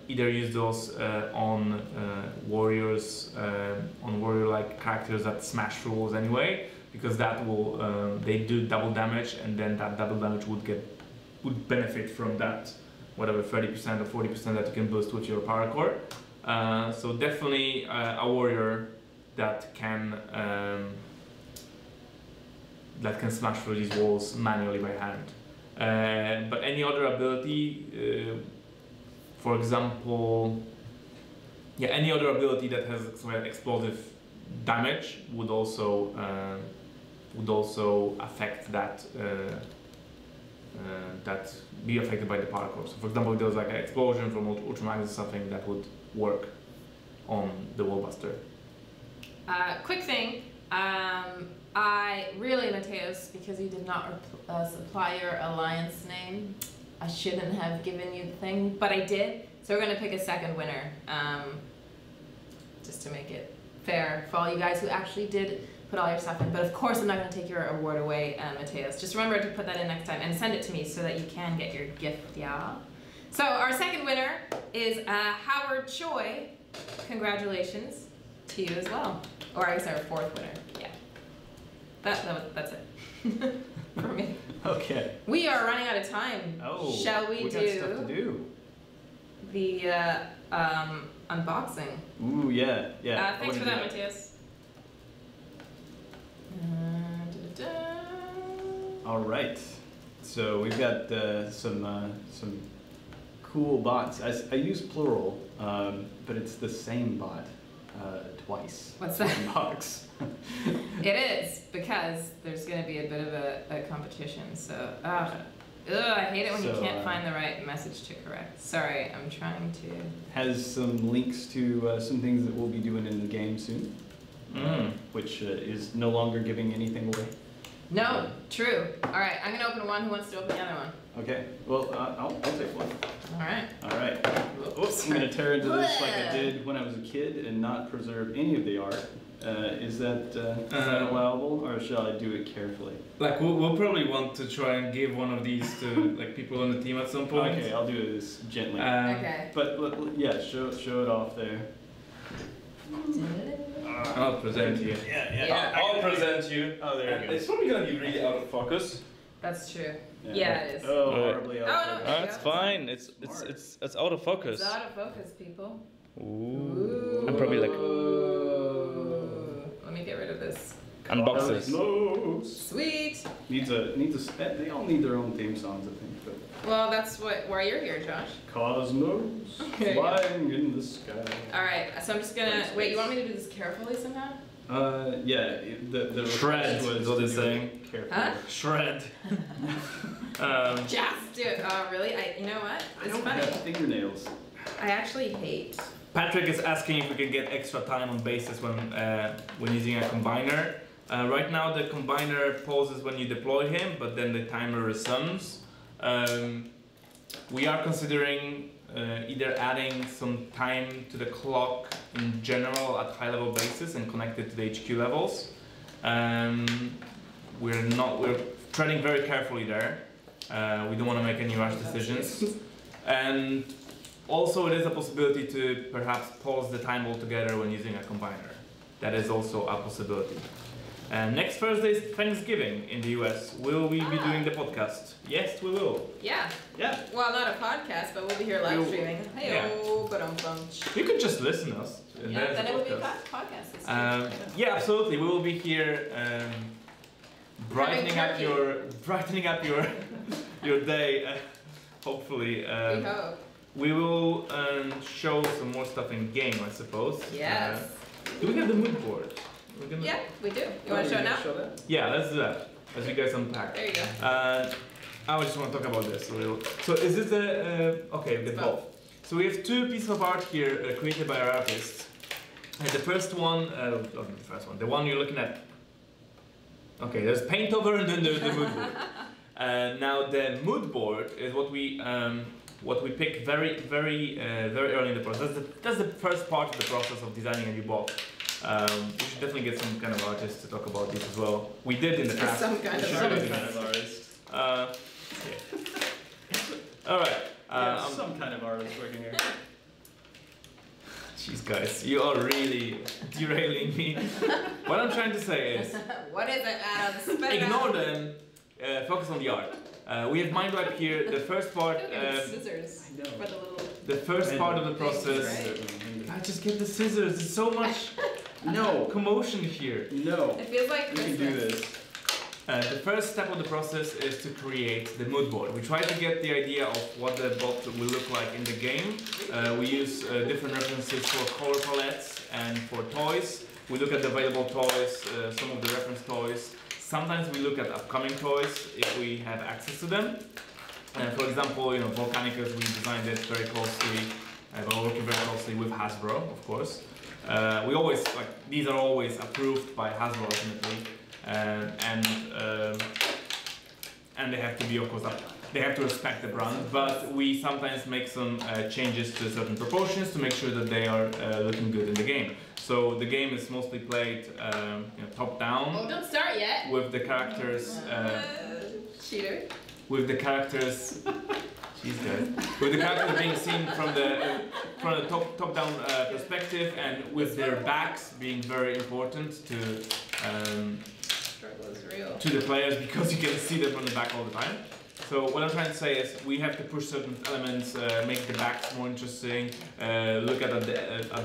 either use those on warriors, on warrior-like characters that smash through walls anyway, because that will they do double damage, and then that double damage would benefit from that whatever 30% or 40% that you can boost with your power core. So definitely a warrior that can smash through these walls manually by hand. But any other ability, for example, any other ability that has explosive damage would also affect that. That be affected by the power core. So, for example, if there was like an explosion from Ultramagnus or something, that would work on the Wallbuster. Quick thing. Mateus, because you did not supply your alliance name, I shouldn't have given you the thing, but I did. So we're gonna pick a second winner, just to make it fair for all you guys who actually did put all your stuff in. But of course, I'm not gonna take your award away, Mateus. Just remember to put that in next time and send it to me so that you can get your gift, yeah? So our second winner is Howard Choi. Congratulations to you as well. Or I guess our fourth winner, yeah. That's it for me. Okay. We are running out of time. Oh. Shall we got stuff to do. The unboxing? Ooh, yeah. Thanks for that, Matthias. All right. So we've got some cool bots. I use plural, but it's the same bot twice. What's that? One box. It is, because there's going to be a bit of a competition, so, I hate it when you So, can't find the right message to correct. Sorry, I'm trying to... Has some links to some things that we'll be doing in the game soon, which is no longer giving anything away. No, true. All right, I'm going to open one. Who wants to open the other one? Okay, well, I'll take one. All right. All right. Oops, I'm going to tear into this like I did when I was a kid and not preserve any of the art. Is that allowable, or shall I do it carefully? Like we'll probably want to try and give one of these to like people on the team at some point. Okay, I'll do this gently. Okay. But yeah, show it off there. I'll present you. Yeah. I'll present you. Oh, there And you go. it's probably gonna be really out of focus. That's true. Yeah, it is. Oh, horribly out Oh, of no. focus. It's fine. It's out of focus. It's out of focus, people. Ooh. I'm probably like Ooh. Let me get rid of this. unboxes. Cosmos. Sweet. Needs a. They all need their own theme songs, I think. But Well, that's why you're here, Josh. Cosmos There you go. flying in the sky. All right, so I'm just gonna Nice. wait. You want me to do this carefully somehow? Yeah. The Shred request was is what to it's do it saying. carefully. Huh? Shred. Just do it. Oh, really? You know what? I It's don't funny. have fingernails. I actually hate. Patrick is asking if we can get extra time on bases when using a combiner. Right now the combiner pauses when you deploy him, but then the timer resumes. We are considering either adding some time to the clock in general at high level bases and connect it to the HQ levels. We're treading very carefully there. We don't want to make any rash decisions. And also it is a possibility to perhaps pause the time altogether when using a combiner. That is also a possibility. Next Thursday is Thanksgiving in the US. Will we be doing the podcast? Yes, we will. Yeah. Yeah. Well, not a podcast, but we'll be here live We'll- streaming. Hey, yeah. oh, ba-dum-bum. You could just listen to us. And Yeah, there's then the it would be a podcast. podcast. This week. Yeah, absolutely. We will be here brightening up your your day. Hopefully, We hope. we will show some more stuff in game, I suppose. Yes. Do we have the mood board? We're gonna- Yeah, we do. You want to show it now? that? Yeah, let's do that as you guys unpack. There you go. I just want to talk about this a little. So is this okay? We get Both. both. So we have two pieces of art here created by our artists. The first one, the one you're looking at. Okay, there's paint over and then there's the mood board. Now the mood board is what we pick very early in the process. That's the first part of the process of designing a new bot. We should definitely get some kind of artist to talk about this as well. We did in the past. Some kind of artist. All right. Some kind of artist working here. Jeez, guys, you are really derailing me. What I'm trying to say is, What is it, Adam? Spit it ignore out. them. Focus on the art. We have MindWeb here. The first part. Look at the scissors I know. for the little. The first part of the process. Right. I just get the scissors. There's so much No. commotion here. No. It feels like We can Christmas. do this. The first step of the process is to create the mood board. We try to get the idea of what the bot will look like in the game. We use different references for color palettes and for toys. We look at the available toys, some of the reference toys. Sometimes we look at upcoming toys if we have access to them. For example, Volcanicus, we designed it very closely. We're working very closely with Hasbro, of course. We always these are always approved by Hasbro ultimately. And they have to be, of course, they have to respect the brand, but we sometimes make some changes to certain proportions to make sure that they are looking good in the game. So the game is mostly played top down Oh, don't start yet. with the characters. Cheater. With the characters, jeez, guys. With the characters being seen from the top down perspective, and with their backs being very important Struggle is real. to the players because you can see them from the back all the time. So what I'm trying to say is we have to push certain elements, make the backs more interesting, look at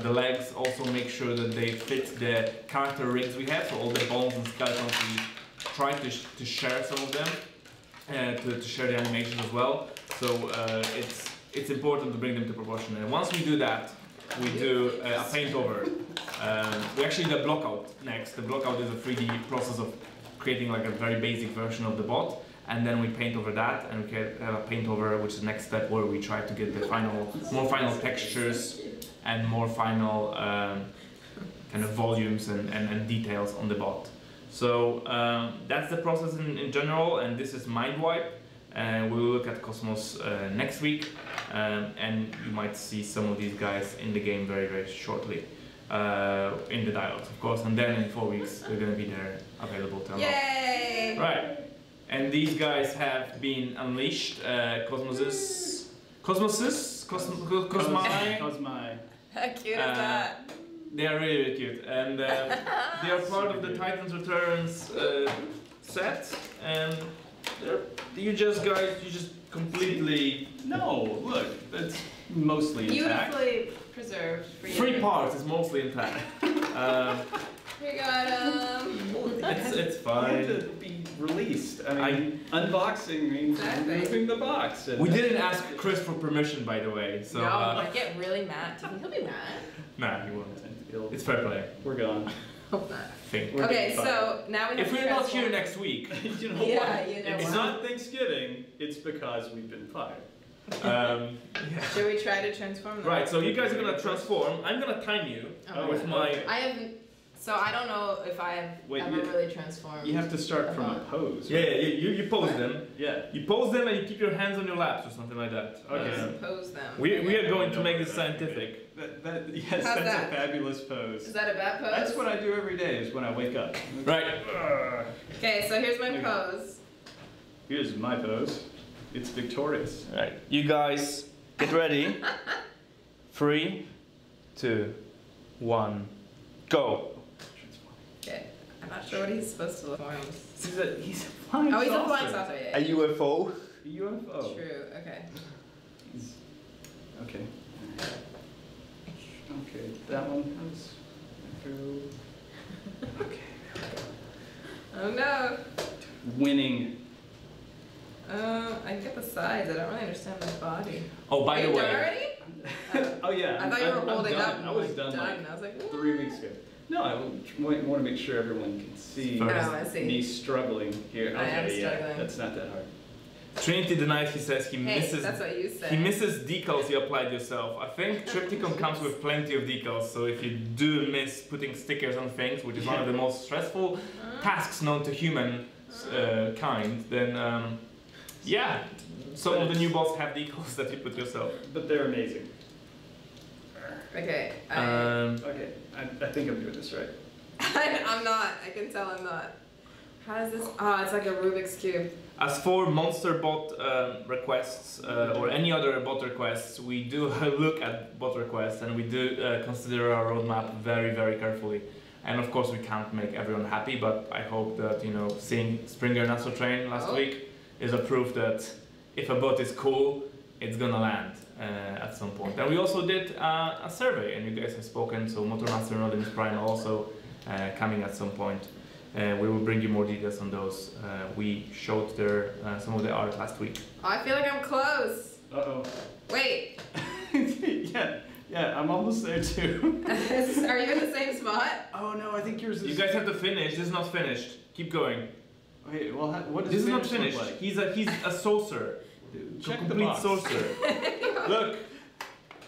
the legs, also make sure that they fit the character rigs we have, so all the bones and skeletons we try to share some of them, to share the animation as well. So it's important to bring them to proportion. And once we do that, we do a paint over. We actually do a blockout next. The blockout is a 3D process of creating like a very basic version of the bot, and then we paint over that, and we can have a paint over, which is the next step where we try to get the more final textures and more final kind of volumes and details on the bot. So that's the process in general, and this is Mindwipe. We will look at Cosmos next week, and you might see some of these guys in the game very, very shortly. In the dialogues, of course, and then in 4 weeks they're going to be there available to unlock. Yay! Right, and these guys have been unleashed. Cosmi. Cosmi. How cute is that? They are really, really cute, and they are part of the Titans Returns set, and you just completely. No, look, that's mostly intact. Beautifully preserved for you. 3 parts is mostly intact. Here you go, Adam. It's They fine. have to be released. I mean, unboxing means Exactly. removing the box. And We didn't ask Chris for permission, by the way, so No, I get really mad. Do you think he'll be mad? nah, he won't. It'll- It's fair play. We're gone. Hope not. I think. We're Okay, getting so now we have If to we're not transform- here next week, You know Yeah, what? you know It's what? not Thanksgiving. It's because we've been fired. yeah. Should we try to transform them? Right, so you guys are gonna transform. I'm gonna time you Oh, with yeah. my. I have. So I don't know if I have Wait, ever you- really transformed. You have to start from a pose. Yeah, right? you pose them. Yeah. You pose them and you keep your hands on your laps or something like that. Okay. Pose them. We are going to No, make this that- scientific. Yes, How's that's that? a fabulous pose. Is that a bad pose? That's what I do every day. Is when I wake up. Right. Okay, so here's my There you go. pose. Here's my pose. It's victorious. Right. You guys get ready. 3, 2, 1, go. Okay, I'm not sure what he's supposed to look for. He's a flying Oh, he's a saucer. flying saucer. Yeah. UFO. A UFO. True. Okay. He's- Okay. Okay, that one has go. Okay. Oh no. Winning. I get the sides. I don't really understand the body. Oh, by Are the you done way. already? Oh yeah. I thought you were I'm holding done. up. I was like, done like I was like, 3 weeks ago. No, I want to make sure everyone can see Oh, I see. me struggling here. I am Okay, yeah, struggling. that's not that hard. Trinity denied. He says he Hey, misses. that's what you said. He misses decals you applied yourself. I think Triptychon comes with plenty of decals, so if you do miss putting stickers on things, which is one of the most stressful tasks known to human kind, then yeah, some of the new bots have decals that you put yourself. But they're amazing. Okay. Okay, I think I'm doing this right. I'm not. I can tell I'm not. How does this? Oh, it's like a Rubik's Cube. As for monster bot requests or any other bot requests, we do look at bot requests and we do consider our roadmap very, very carefully. And of course, we can't make everyone happy, but I hope that seeing Springer and Astro Train last week is a proof that if a bot is cool, it's gonna land at some point. And we also did a survey, and you guys have spoken. So Motormaster and Rodimus Prime are also coming at some point. We will bring you more details on those. We showed some of the art last week. Oh, I feel like I'm close. Uh-oh. Wait. Yeah, I'm almost there too. Are you in the same spot? Oh no, I think yours is... You guys have to finish. This is not finished. Keep going. Wait, well, what does This is not finish finished. look like? He's a sorcerer. Check the Complete box. sorcerer. Look,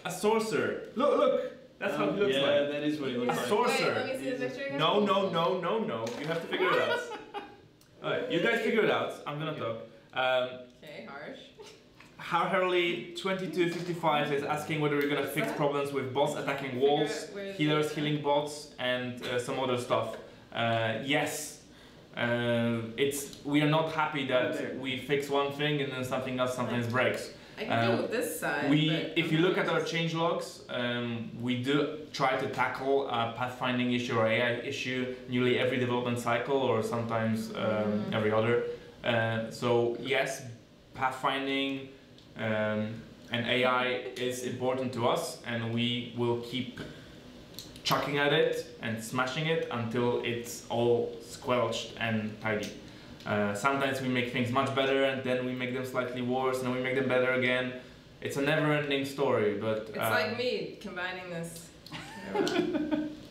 a sorcerer. Look. That's how he looks yeah, like. that is what he looks A like. sorcerer. Wait, let me see the picture again. No. You have to figure it out. Alright, you guys figure it out. I'm gonna talk. Okay, harsh. Harley 2255 is asking whether we're gonna fix problems with bots attacking walls, healers healing bots, and some other stuff. Yes. We are not happy that we fix one thing and then something else sometimes breaks. I can do this side. If you look at our change logs, we do try to tackle a pathfinding issue or AI issue nearly every development cycle, or sometimes every other. So yes, pathfinding and AI is important to us, and we will keep chucking at it and smashing it until it's all squelched and tidy. Sometimes we make things much better and then we make them slightly worse and then we make them better again. It's a never-ending story, but It's like me combining this.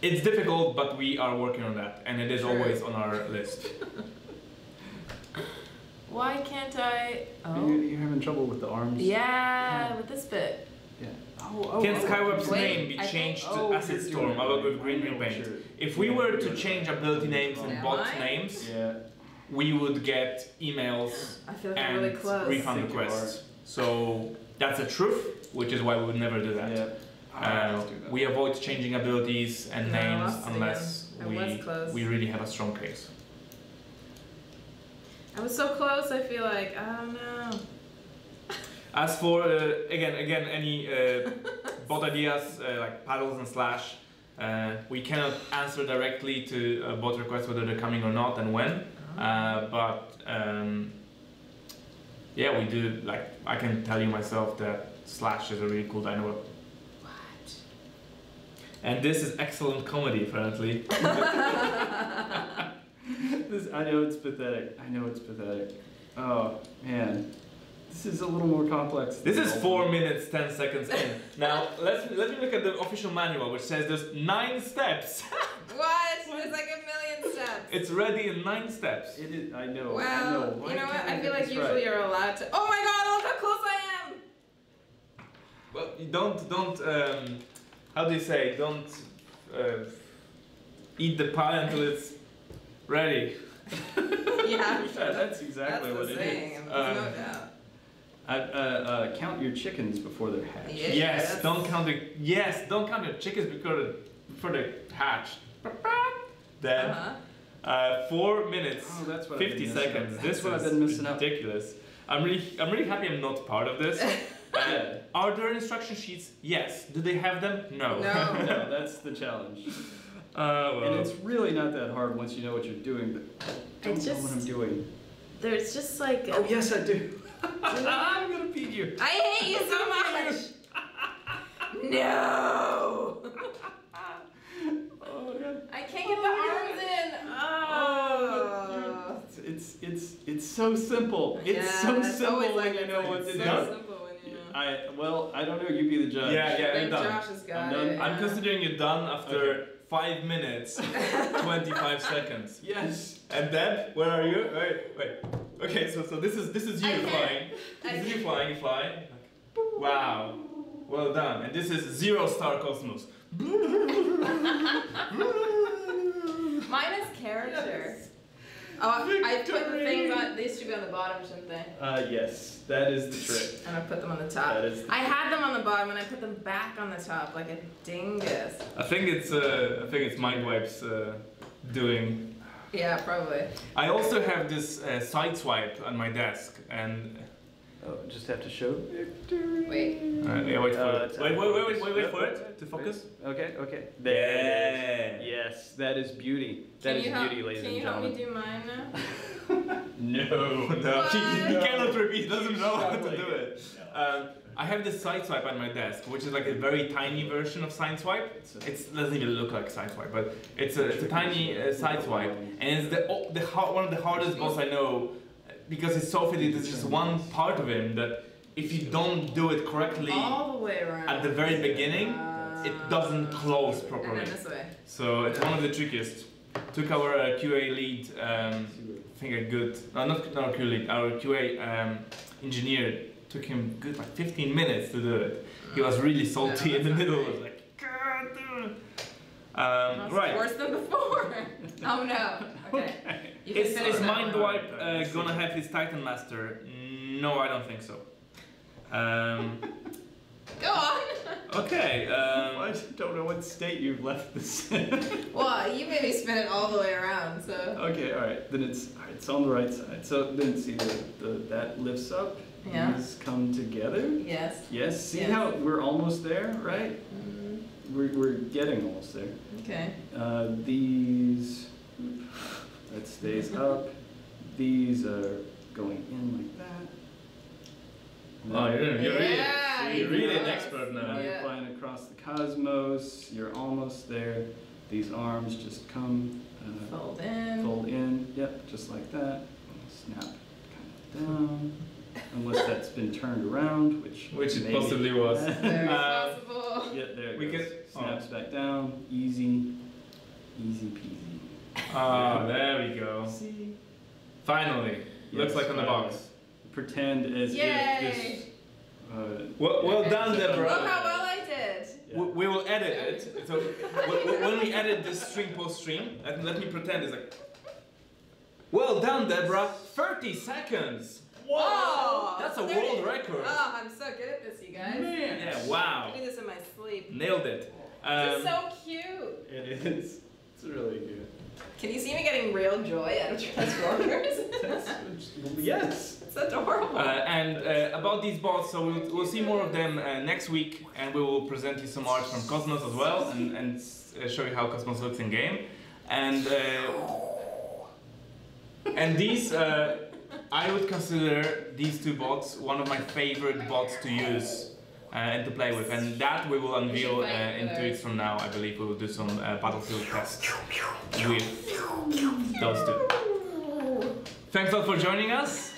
it's difficult, but we are working on that, and it is True. always on our list. Why can't I? You're having trouble with the arms? Yeah, with this bit. Yeah. Can Skyweb's Wait, name be I think- changed to Oh, Acid you're Storm, doing along it. with Green I know Green what Paint? you're- If we yeah, were you're to doing change it. ability names and Am bot I? names, Yeah. we would get emails I feel like I'm and really close. refund Think you requests. So that's the truth, which is why we would never do that. Yeah. Uh, we avoid changing abilities and No, I names lost it unless again. I was close. we really have a strong case. I was so close. I feel like I don't know. As for again any bot ideas like paddles and slash, we cannot answer directly to bot requests whether they're coming or not and when. But yeah, we do. Like I can tell you myself that slash is a really cool dino. What? And this is excellent comedy, apparently. I know it's pathetic. I know it's pathetic. Oh man, this is a little more complex. This than is all 4 of them. minutes 10 seconds in. Now let me look at the official manual, which says there's 9 steps. What? There's like a million steps. It's ready in 9 steps. It is. I know. I know. Well, Why you know what? can't I feel get like this usually right? you're allowed to. Oh my God! Look how close I am. Well, you don't. How do you say? Don't eat the pie until it's ready. Yeah, Yeah, that's exactly that's what the it saying. is. There's no doubt. Count your chickens before they're hatched. Yeah. Yes, that's- don't count the chickens before they hatch. Then Uh-huh. 4 minutes Oh, that's what I've 50 been missing seconds. out. This That's what I've is been missing out. ridiculous. I'm really happy I'm not part of this. Yeah. Are there instruction sheets? Yes. Do they have them? No. No. No, that's the challenge. Well. And it's really not that hard once you know what you're doing, but I don't It's know what I'm just- doing. There's just like. Oh yes, I do. I'm gonna feed you. I hate you so much. No. Oh god. I can't get the arms in. Oh. It's so simple. It's so it's simple always when like you know what to so do. simple when you know. I don't know. You be the judge. Yeah, I you're think done. Josh has got I'm done. it. I'm yeah. considering you done after Okay. 5 minutes, 25 seconds. Yes. And then, where are you? Wait. Okay, so this is I you can't- flying. This is you flying. You fly. Wow. Well done. And this is 0-star Cosmos. Mine is character. Oh, I put the things on. These should be on the bottom, shouldn't they? Yes. That is the trick. And I put them on the top. That is the I had them on the bottom and I put them back on the top like a dingus. I think it's Mindwipe's doing. Yeah, probably. I also have this sideswipe on my desk, and Oh, just have to show victory. Wait. yeah, wait for it. it's- Wait for it to focus. Okay. Yeah. There it is. Yes, that is beauty. That Can is you help, beauty, ladies can and you help gentlemen. me do mine now? No, no. What? He cannot repeat. He doesn't know how to Struggling. do it. I have this sideswipe on my desk, which is like a very tiny version of sideswipe. It doesn't even look like sideswipe, but it's a tiny sideswipe, and it's one of the hardest boss I know, because it's so fitted. There's just one part of him that if you don't do it correctly All the way around. at the very beginning, it doesn't close And properly. then this way. So it's one of the trickiest. Took our QA lead, I think a good, no, not our QA lead, our QA engineer, took him good like 15 minutes to do it. He was really salty No, in the that's middle. not Was like, God, dude. That's Right. worse than before. Oh no. Okay. You can Is finish that one. Mindwipe gonna have his Titan Master? No, I don't think so. Go on. Okay. I don't know what state you've left this in. Well, you made me spin it all the way around, so. Okay, all right. Then it's on the right side. So then see that lifts up. Yeah. These come together. Yes. Yes. See Yes. how we're almost there, right? Mm, We're getting almost there. okay. These that stays up. These are going in like that. Oh, Yeah, you're really an nice. expert now. Now you're Yeah. flying across the cosmos. You're almost there. These arms just come, Fold in. fold in. Yep, just like that. Snap kind of down. Unless that's been turned around, which Which it maybe. possibly was. Very Uh, possible. Yeah, there it We goes. could- oh. Snaps back down. Easy. Easy peasy. Ah, there we go. See? Finally. Looks Yes, like on the finally. box. Pretend as Yay! if this. Well done, Look Deborah. how well I did. Yeah. We will edit it. So when we edit this stream post stream, let me pretend it's like. Well done, Deborah. 30 seconds. Whoa! That's a 30. world record. Oh, I'm so good at this, you guys. Man. Yeah. Wow. I do this in my sleep. Nailed it. This is so cute. It is. It's really good. Can you see me getting real joy out of Transformers? Yes. It's adorable. And about these bots, so we'll see more of them next week, and we will present you some art from Cosmos as well, and show you how Cosmos looks in game. And these, I would consider these two bots one of my favorite bots to use and to play with, and that we will unveil in 2 weeks from now. I believe we will do some Battlefield tests with those two. Thanks a lot for joining us.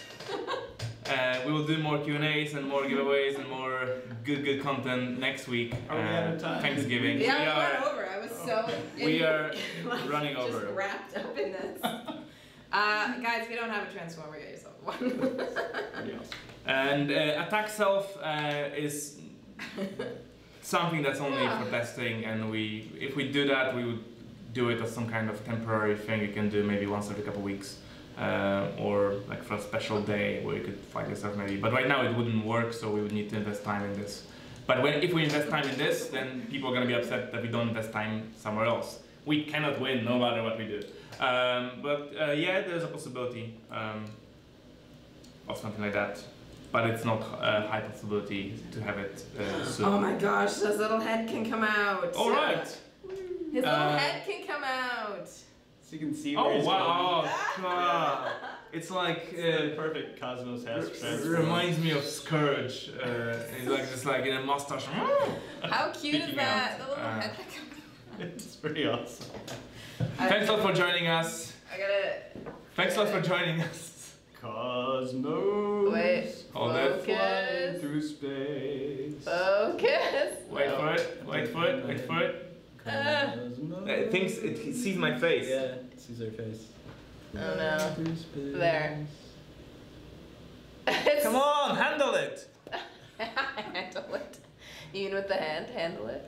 We will do more Q&As and more giveaways and more good content next week. Are we out of time? Thanksgiving. Yeah, We we are- went over. I was so We are like, running just over. wrapped up in this. Guys, if you don't have a Transformer, get yourself one. And attack self is something that's only Yeah. for testing, and if we do that, we would do it as some kind of temporary thing you can do maybe once every couple of weeks, or like for a special day where you could fight yourself maybe. But right now it wouldn't work, so we would need to invest time in this. But if we invest time in this, then people are gonna be upset that we don't invest time somewhere else. We cannot win no matter what we do. Yeah, there's a possibility of something like that. But it's not a high possibility to have it soon. Oh my gosh, his little head can come out. All right. His little head can come out. So you can see where Oh it's wow! going. God. It's like It's the perfect Cosmos has it transformed. reminds me of Scourge. He's like just like in a mustache. How cute is Peeking that? out. The little head that comes out. It's pretty awesome. Thanks a lot for joining us. I gotta. Thanks a lot for joining us. Cosmos. Wait. Hold it. Flying Focus. through space. Focus. Wait for it. Wait for it. Wait for it. Cosmos. It thinks it sees my face. Yeah, it sees our face. Oh no. Through space. There. It's- Come on, handle it. Handle it. Even with the hand, handle it.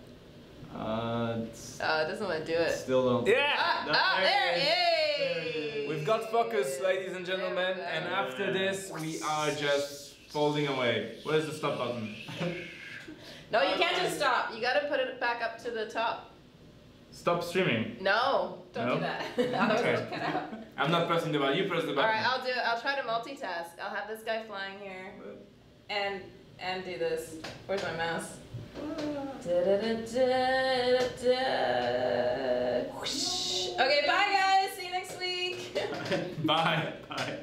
It's Oh, it doesn't want to do it. still don't. Yeah. There, There yay! We've got focus, ladies and gentlemen, and after this we are just folding away. Where's the stop button? No, you can't just stop. You gotta put it back up to the top. Stop streaming. No, don't No? do that. Otherwise Okay. it'll cut out. I'm not pressing the button. You press the button. Alright, I'll do it. I'll try to multitask. I'll have this guy flying here. And do this. Where's my mouse? Whoosh. Okay, bye guys. See you next week. Bye. Bye.